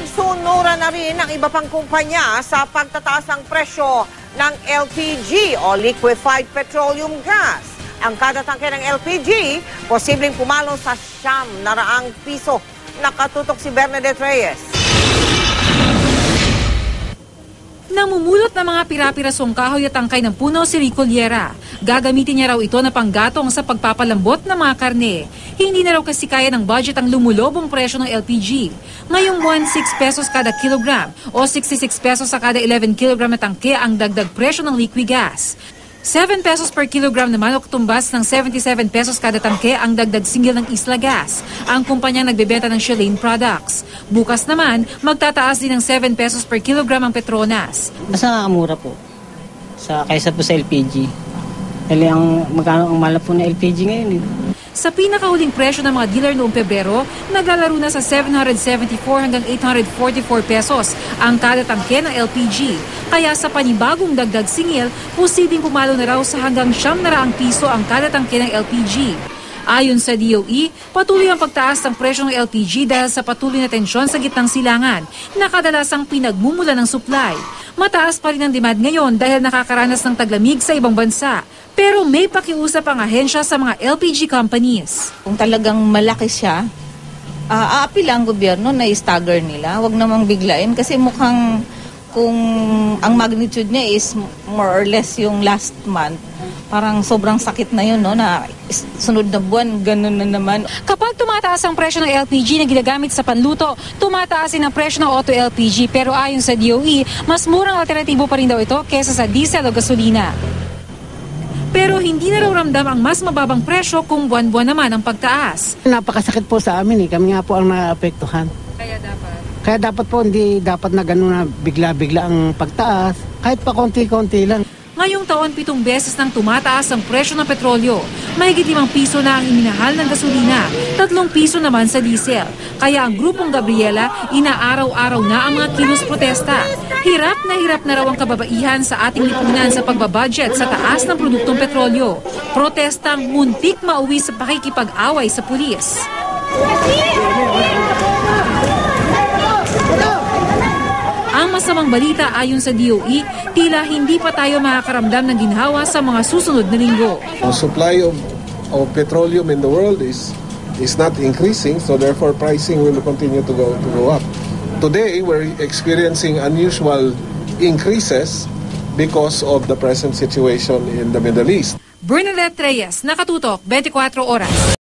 Nagsunura na rin ang iba pang kumpanya sa pagtataas ng presyo ng LPG o liquefied petroleum gas. Ang kada tangke ng LPG, posibleng pumalo sa ₱900. Nakatutok si Bernadette Reyes. Namumulot ng mga pira-pirasong kahoy at tangkay ng puno si Rico Liera. Gagamitin niya raw ito na panggatong sa pagpapalambot ng mga karne. Hindi na raw kasi kaya ng budget ang lumulobong presyo ng LPG. Ngayong buwan, ₱6 kada kilogram o ₱66 sa kada 11 kilogram na tangke ang dagdag presyo ng liquid gas. ₱7 per kilogram naman o katumbas ng ₱77 kada tangke ang dagdag single ng Isla Gas, ang kumpanyang nagbebenta ng Shellane products. Bukas naman, magtataas din ng ₱7 per kilogram ang Petronas. Mas nakakamura po kaysa po sa LPG. Dahil magkano ang mahal po na LPG ngayon eh. Sa pinakahuling presyo ng mga dealer noong Pebrero, naglalaro na sa ₱774 hanggang ₱844 ang kada tangke ng LPG. Kaya sa panibagong dagdag singil, posibleng pumalo na raw sa hanggang ₱900 ang kada tangke ng LPG. Ayon sa DOE, patuloy ang pagtaas ng presyo ng LPG dahil sa patuloy na tensyon sa gitnang silangan na kadalasang pinagmumula ng supply. Mataas pa rin ang demand ngayon dahil nakakaranas ng taglamig sa ibang bansa. Pero may pakiusap ang ahensya sa mga LPG companies. Kung talagang malaki siya, aapila ang gobyerno na i-stagger nila. Huwag namang biglain kasi mukhang kung ang magnitude niya is more or less yung last month, parang sobrang sakit na yun, no? Na sunod na buwan, ganun na naman. Kapag tumataas ang presyo ng LPG na ginagamit sa panluto, tumataas din ang presyo ng auto LPG. Pero ayon sa DOE, mas murang alternatibo pa rin daw ito kesa sa diesel o gasolina. Pero hindi na raw ramdam ang mas mababang presyo kung buwan-buwan naman ang pagtaas. Napakasakit po sa amin eh. Kami nga po ang naapektuhan. Kaya dapat po hindi dapat na gano'n na bigla-bigla ang pagtaas. Kahit pa konti-konti lang. Ngayong taon, 7 beses nang tumataas ang presyo ng petrolyo. Mahigit ₱5 na ang iminahal ng gasolina, ₱3 naman sa diesel. Kaya ang grupong Gabriela, inaaraw-araw na ang mga kilos protesta. Hirap na raw ang kababaihan sa ating lipunan sa pagbabudget sa taas ng produktong petrolyo. Protestang muntik mauwi sa pakikipag-away sa pulis. Ang masamang balita ayon sa DOE, tila hindi pa tayo makakaramdam ng ginhawa sa mga susunod na linggo. The supply of petroleum in the world is not increasing, so therefore pricing will continue to go up. Today, we're experiencing unusual increases because of the present situation in the Middle East. Bernadette Reyes, Nakatutok, 24 Oras.